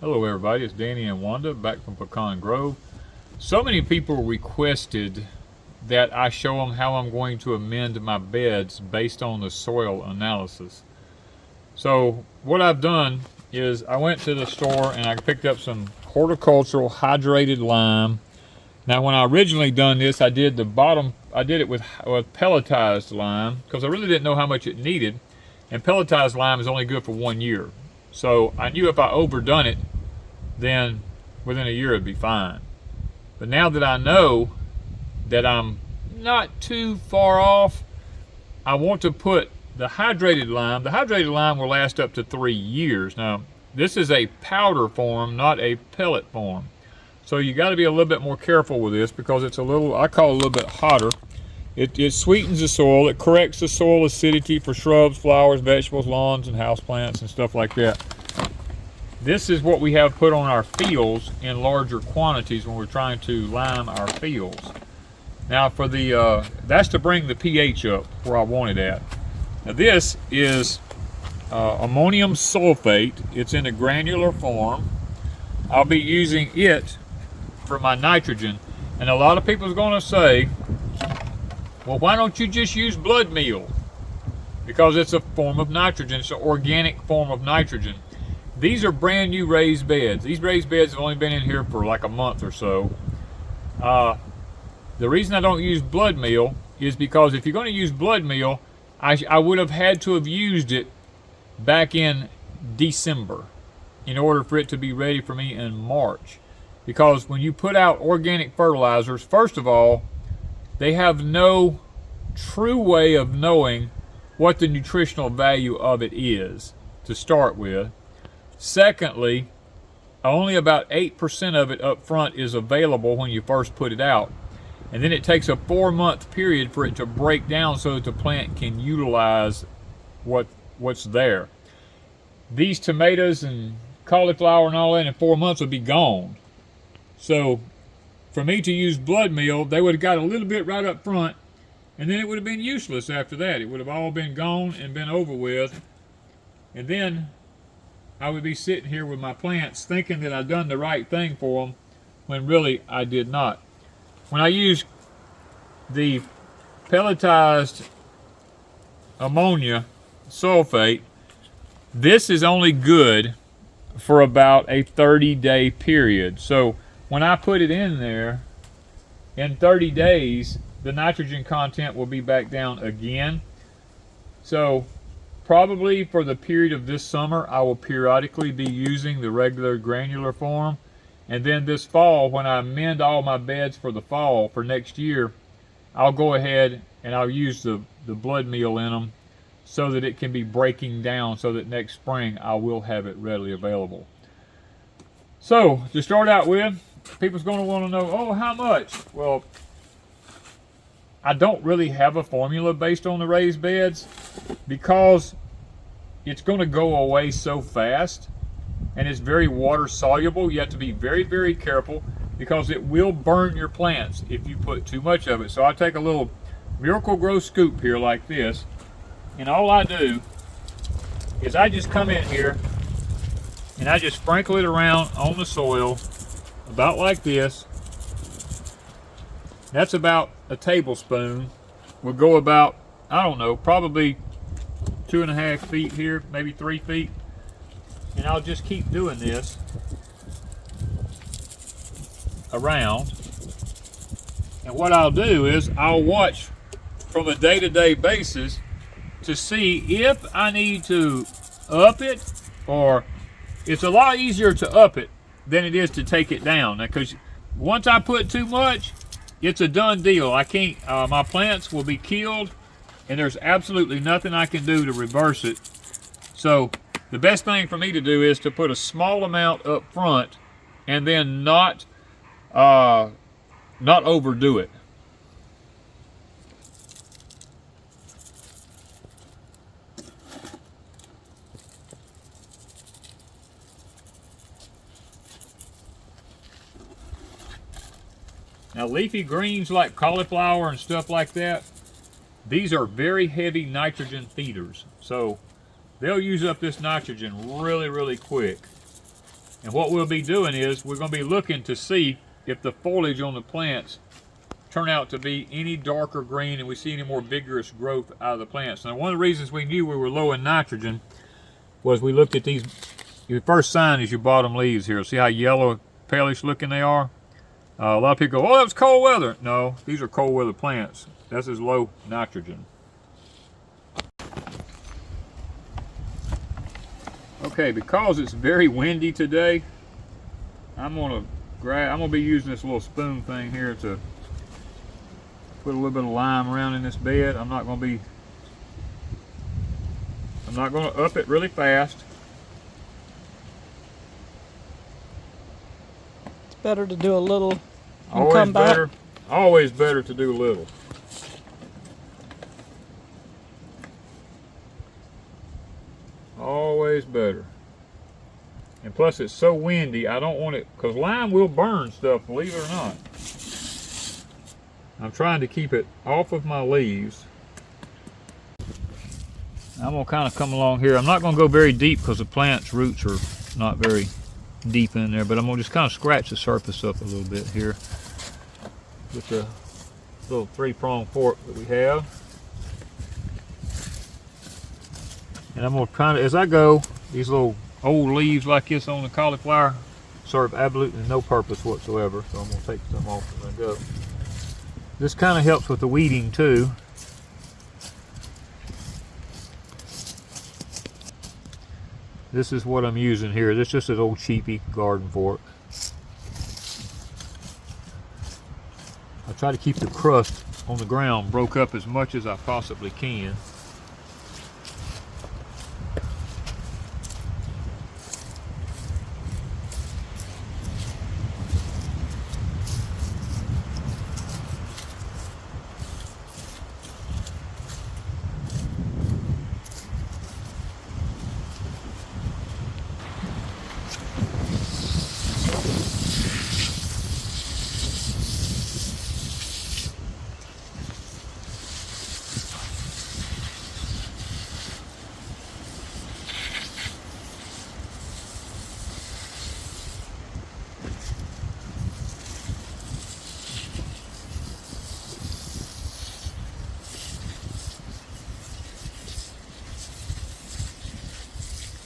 Hello everybody, it's Danny and Wanda back from Pecan Grove. So many people requested that I show them how I'm going to amend my beds based on the soil analysis. So what I've done is I went to the store and I picked up some horticultural hydrated lime. Now when I originally done this, I did it with pelletized lime because I really didn't know how much it needed, and pelletized lime is only good for 1 year. So I knew if I overdone it, then within a year it'd be fine. But now that I know that I'm not too far off, I want to put the hydrated lime. The hydrated lime will last up to 3 years. Now, this is a powder form, not a pellet form. So you got to be a little bit more careful with this because it's a little, I call it a little bit hotter. It sweetens the soil. It corrects the soil acidity for shrubs, flowers, vegetables, lawns, and houseplants and stuff like that. This is what we have put on our fields in larger quantities when we're trying to lime our fields. Now for the, that's to bring the pH up where I want it at. Now this is ammonium sulfate. It's in a granular form. I'll be using it for my nitrogen. And a lot of people are going to say, well, why don't you just use blood meal? Because it's a form of nitrogen. It's an organic form of nitrogen. These are brand new raised beds. These raised beds have only been in here for like a month or so. The reason I don't use blood meal is because if you're going to use blood meal, I would have had to have used it back in December in order for it to be ready for me in March. Because when you put out organic fertilizers, first of all, they have no true way of knowing what the nutritional value of it is to start with. Secondly, only about 8% of it up front is available when you first put it out. And then it takes a 4-month period for it to break down so that the plant can utilize what's there. These tomatoes and cauliflower and all that in 4 months would be gone. So for me to use blood meal, they would have got a little bit right up front, and then it would have been useless after that. It would have all been gone and been over with. And then I would be sitting here with my plants thinking that I'd done the right thing for them when really I did not. When I use the pelletized ammonia sulfate, this is only good for about a 30-day period. So when I put it in there, in 30 days, the nitrogen content will be back down again. So probably for the period of this summer, I will periodically be using the regular granular form. And then this fall, when I amend all my beds for the fall for next year, I'll go ahead and I'll use the blood meal in them so that it can be breaking down so that next spring I will have it readily available. So to start out with, people's going to want to know, oh, how much? Well, I don't really have a formula based on the raised beds because it's going to go away so fast and it's very water soluble. You have to be very, very careful because it will burn your plants if you put too much of it. So I take a little Miracle-Gro scoop here like this, and all I do is I just come in here and I just sprinkle it around on the soil about like this. That's about a tablespoon. We'll go about, I don't know, probably 2.5 feet here, maybe 3 feet. And I'll just keep doing this around. And what I'll do is I'll watch from a day-to-day basis to see if I need to up it, or it's a lot easier to up it than it is to take it down. Because once I put too much, it's a done deal. I can't, my plants will be killed and there's absolutely nothing I can do to reverse it. So the best thing for me to do is to put a small amount up front and then not overdo it. Now leafy greens like cauliflower and stuff like that, these are very heavy nitrogen feeders. So they'll use up this nitrogen really, really quick. And what we'll be doing is we're going to be looking to see if the foliage on the plants turn out to be any darker green and we see any more vigorous growth out of the plants. Now, one of the reasons we knew we were low in nitrogen was we looked at these. Your first sign is your bottom leaves here. See how yellow, palish looking they are? A lot of people go, oh, that was cold weather. No, these are cold weather plants. This is low nitrogen. Okay, because it's very windy today, I'm gonna be using this little spoon thing here to put a little bit of lime around in this bed. I'm not gonna up it really fast. It's better to do a little and always come better, back. Always better to do little. Always better. And plus it's so windy, I don't want it, because lime will burn stuff, believe it or not. I'm trying to keep it off of my leaves. I'm going to kind of come along here. I'm not going to go very deep because the plant's roots are not very deep in there, but I'm going to just kind of scratch the surface up a little bit here with the little 3-pronged fork that we have. And I'm going to kind of, as I go, these little old leaves like this on the cauliflower serve absolutely no purpose whatsoever, so I'm going to take some off as I go. This kind of helps with the weeding too. This is what I'm using here. This is just an old cheapy garden fork. I try to keep the crust on the ground broke up as much as I possibly can.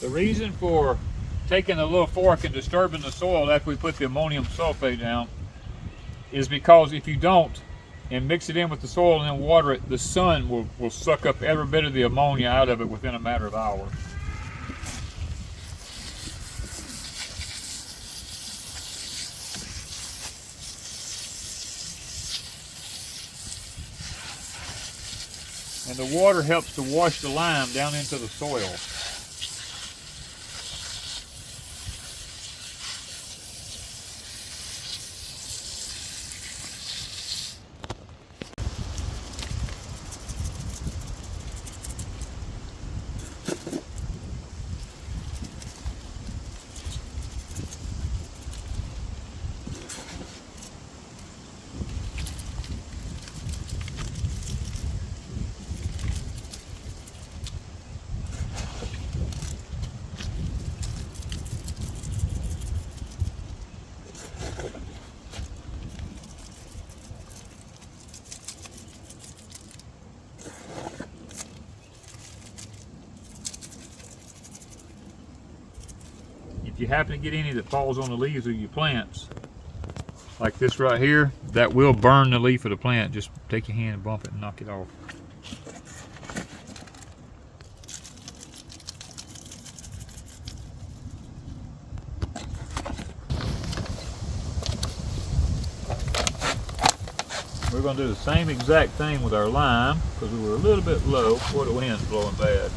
The reason for taking the little fork and disturbing the soil after we put the ammonium sulfate down is because if you don't and mix it in with the soil and then water it, the sun will suck up every bit of the ammonia out of it within a matter of hours. And the water helps to wash the lime down into the soil. If you happen to get any that falls on the leaves of your plants, like this right here, that will burn the leaf of the plant. Just take your hand and bump it and knock it off. We're going to do the same exact thing with our lime because we were a little bit low before the wind's blowing bad.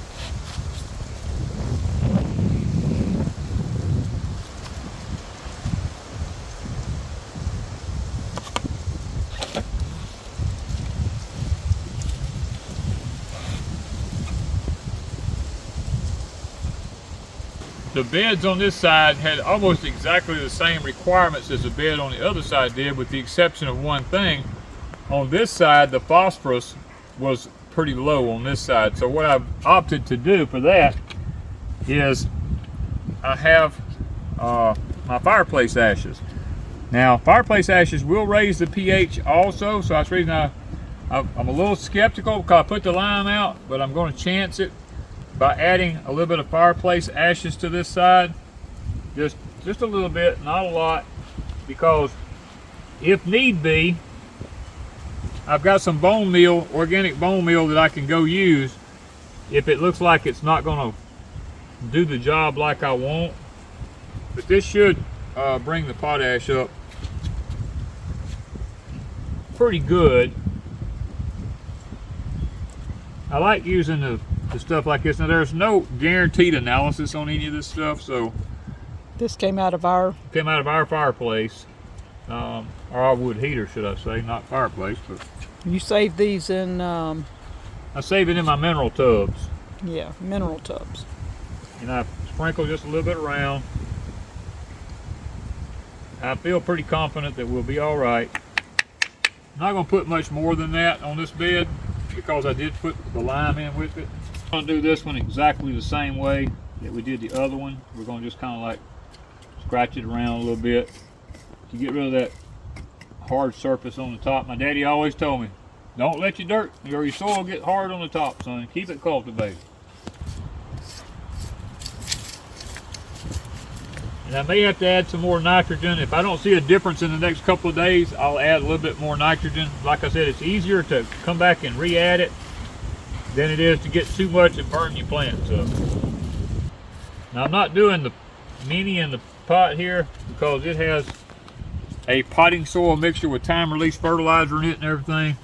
The beds on this side had almost exactly the same requirements as the bed on the other side did, with the exception of one thing. On this side, the phosphorus was pretty low on this side. So what I've opted to do for that is I have my fireplace ashes. Now, fireplace ashes will raise the pH also, so that's the reason I'm a little skeptical because I put the lime out, but I'm going to chance it by adding a little bit of fireplace ashes to this side. Just a little bit, not a lot, because if need be, I've got some bone meal, organic bone meal that I can go use if it looks like it's not going to do the job like I want. But this should bring the potash up pretty good. I like using the stuff like this. Now there's no guaranteed analysis on any of this stuff, so This came out of our fireplace, or our wood heater, should I say, not fireplace. But You save these in, I save it in my mineral tubs, yeah, mineral tubs. and I sprinkle just a little bit around. I feel pretty confident that we'll be all right. I'm not going to put much more than that on this bed because I did put the lime in with it. I'm going to do this one exactly the same way that we did the other one. We're going to just kind of like scratch it around a little bit to get rid of that hard surface on the top. My daddy always told me, don't let your dirt or your soil get hard on the top, son. Keep it cultivated. And I may have to add some more nitrogen. If I don't see a difference in the next couple of days, I'll add a little bit more nitrogen. Like I said, it's easier to come back and re-add it than it is to get too much and burn your plants up. Now I'm not doing the mini in the pot here because it has a potting soil mixture with time release fertilizer in it and everything.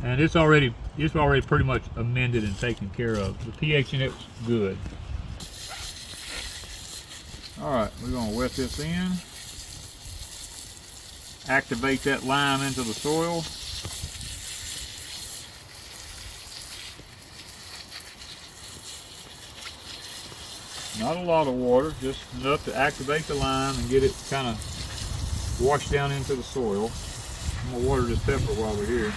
And it's already pretty much amended and taken care of. The pH in it's good. Alright, we're going to wet this in. Activate that lime into the soil. Not a lot of water, just enough to activate the lime and get it kind of washed down into the soil. I'm going to water this pepper while we're here.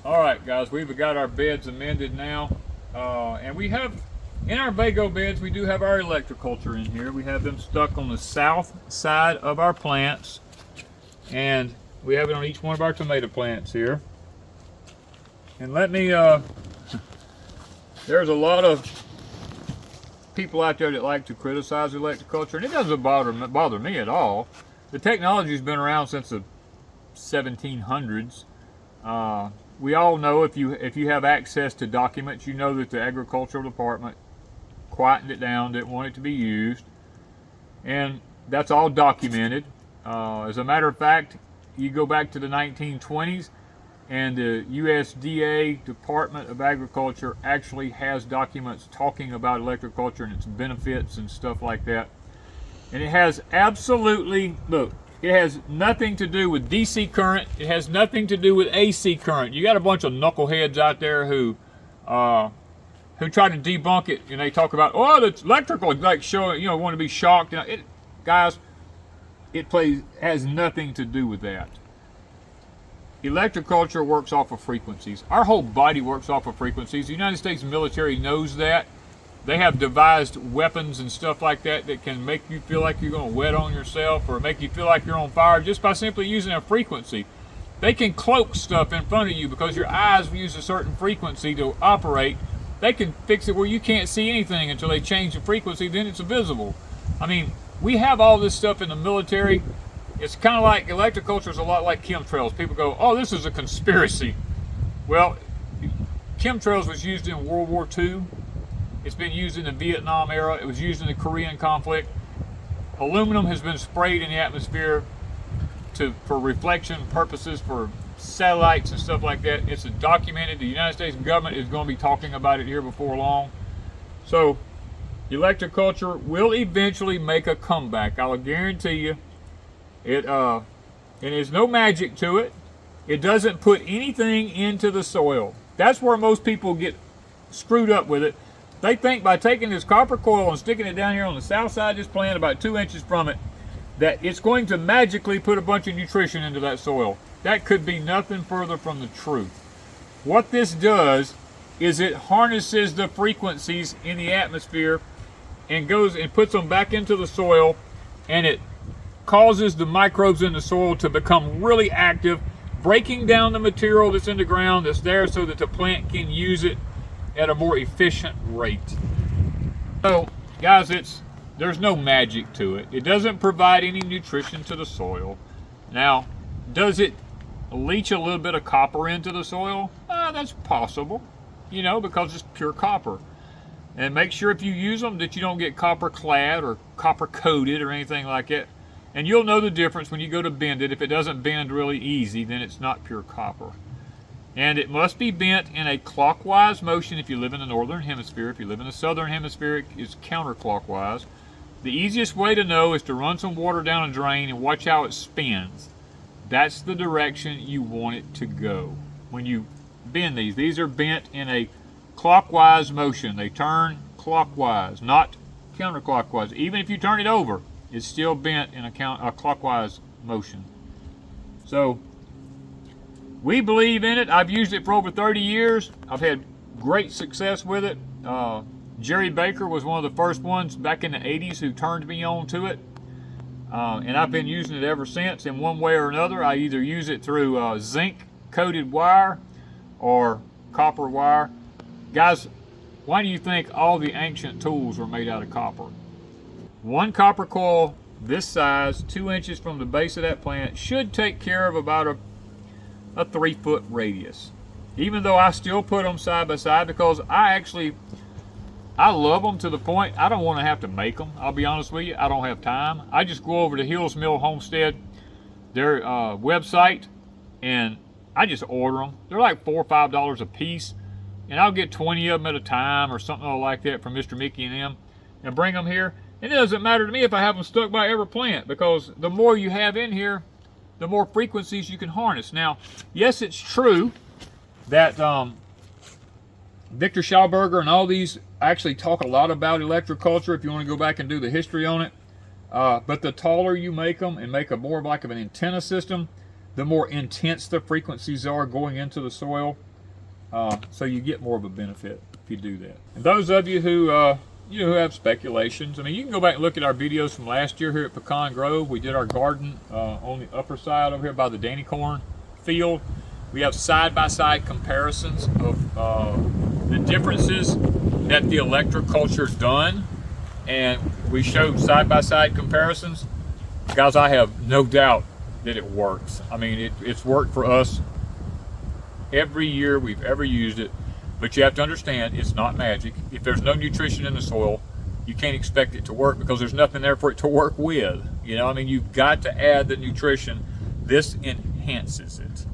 Alright guys, we've got our beds amended now, and we have, in our Vego beds, we do have our electroculture in here. We have them stuck on the south side of our plants, and we have it on each one of our tomato plants here. And let me, there's a lot of people out there that like to criticize electroculture, and it doesn't bother me at all. The technology's been around since the 1700s. We all know if you have access to documents, you know that the agricultural department quietened it down, didn't want it to be used, and that's all documented. As a matter of fact, you go back to the 1920s, and the USDA Department of Agriculture actually has documents talking about electroculture and its benefits and stuff like that. And it has absolutely, look, it has nothing to do with DC current. It has nothing to do with AC current. You got a bunch of knuckleheads out there who try to debunk it, and they talk about, oh, it's electrical, like showing, you know, want to be shocked. Guys, it has nothing to do with that. Electroculture works off of frequencies. Our whole body works off of frequencies. The United States military knows that. They have devised weapons and stuff like that that can make you feel like you're going to wet on yourself or make you feel like you're on fire just by simply using a frequency. They can cloak stuff in front of you because your eyes use a certain frequency to operate. They can fix it where you can't see anything until they change the frequency, then it's visible. I mean, we have all this stuff in the military. It's kind of like, electroculture is a lot like chemtrails. People go, oh, this is a conspiracy. Well, chemtrails was used in World War II. It's been used in the Vietnam era. It was used in the Korean conflict. Aluminum has been sprayed in the atmosphere for reflection purposes, for satellites and stuff like that. It's documented. The United States government is going to be talking about it here before long. So, electroculture will eventually make a comeback. I'll guarantee you. And there's no magic to it. It doesn't put anything into the soil. That's where most people get screwed up with it. They think by taking this copper coil and sticking it down here on the south side of this plant, about 2 inches from it, that it's going to magically put a bunch of nutrition into that soil. That could be nothing further from the truth. What this does is it harnesses the frequencies in the atmosphere and goes and puts them back into the soil, and it causes the microbes in the soil to become really active, breaking down the material that's in the ground that's there so that the plant can use it at a more efficient rate. So guys, there's no magic to it. It doesn't provide any nutrition to the soil. Now, does it leach a little bit of copper into the soil? That's possible, you know, because it's pure copper. And make sure if you use them that you don't get copper clad or copper coated or anything like that. And you'll know the difference when you go to bend it. If it doesn't bend really easy, then it's not pure copper. And it must be bent in a clockwise motion if you live in the northern hemisphere. If you live in the southern hemisphere, it's counterclockwise. The easiest way to know is to run some water down a drain and watch how it spins. That's the direction you want it to go when you bend these. These are bent in a clockwise motion. They turn clockwise, not counterclockwise. Even if you turn it over, it's still bent in a clockwise motion. So we believe in it. I've used it for over 30 years. I've had great success with it. Jerry Baker was one of the first ones back in the 80s who turned me on to it. And I've been using it ever since in one way or another. I either use it through zinc coated wire or copper wire. Guys, why do you think all the ancient tools were made out of copper? One copper coil this size, 2 inches from the base of that plant, should take care of about a 3-foot radius. Even though I still put them side by side because I love them to the point I don't want to have to make them. I'll be honest with you, I don't have time. I just go over to Hills Mill Homestead, their website, and I just order them. They're like $4 or $5 a piece, and I'll get 20 of them at a time or something like that from Mr. Mickey and them, and bring them here. And it doesn't matter to me if I have them stuck by every plant, because the more you have in here, the more frequencies you can harness. Now, yes, it's true that Victor Schauberger and all these actually talk a lot about electroculture if you want to go back and do the history on it. But the taller you make them and make a more like of an antenna system, the more intense the frequencies are going into the soil. So you get more of a benefit if you do that. And those of you who who have speculations, I mean, you can go back and look at our videos from last year here at Pecan Grove. We did our garden on the upper side over here by the Danny corn field. We have side-by-side comparisons of the differences that the electroculture done, and we showed side-by-side comparisons. Guys, I have no doubt that it works. I mean, it's worked for us every year we've ever used it. But you have to understand, it's not magic. If there's no nutrition in the soil, you can't expect it to work because there's nothing there for it to work with. You know, I mean, you've got to add the nutrition. This enhances it.